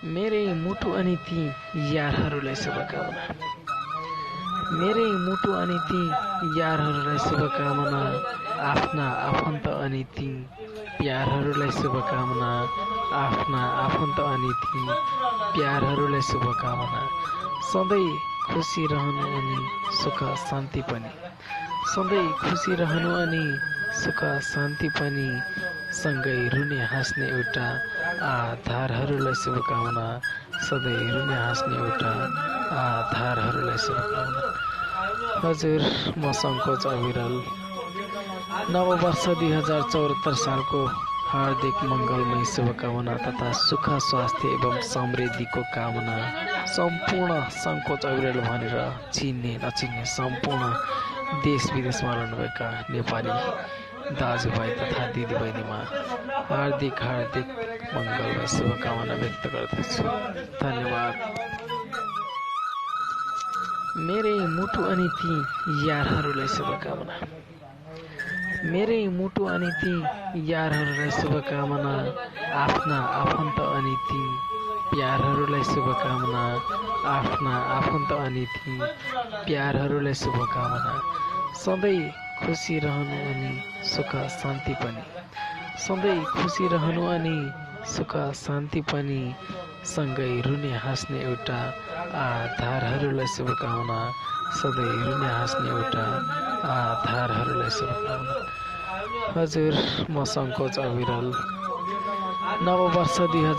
मेरै मुटु अनि ती यारहरूलाई शुभकामना। मेरै मुटु अनि ती यारहरूलाई शुभकामना। आफ्ना आफन्त अनि ती प्यारहरूलाई शुभकामना। आफ्ना आफन्त अनि ती प्यारहरूलाई शुभकामना। सधैँ खुसी रहनु अनि सुख शान्ति पनि। सधैँ खुसी रहनु अनि सुख शान्ति पनि। सँगै रुने हाँस्ने एउटा आधारहरूलाई शुभकामना। सधैँ रुने हाँस्ने एउटा आधारहरूलाई शुभकामना। हजुर, म सङ्कोच अविरल नववर्ष 2074 सालको हार्दिक मङ्गलमय शुभकामना तथा सुख स्वास्थ्य एवं समृद्धिको कामना सम्पूर्ण सङ्कोच अविरल भनेर चिन्ने नचिन्ने सम्पूर्ण देश विदेशमा रहनुभएका नेपाली दाजुभाइ तथा दिदीबहिनीमा हार्दिक मङ्गलमय शुभकामना व्यक्त गर्दछु। धन्यवाद। मेरै मुटु अनि ती यारहरूलाई शुभकामना। मेरै मुटु अनि ती यारहरूलाई शुभकामना। आफ्ना आफन्त अनि ती प्यारहरूलाई शुभकामना। आफ्ना आफन्त अनि ती प्यारहरूलाई शुभकामना। सधैँ खुसी रहनु अनि सुख शान्ति पनि। सधैँ खुसी रहनु अनि सुख शान्ति पनि। सँगै रुने हाँस्ने एउटा आधारहरूलाई शुभकामना। सधैँ रुने हाँस्ने एउटा आधारहरूलाई शुभकामना। हजुर, म सङ्कोच अविरल नववर्ष 2000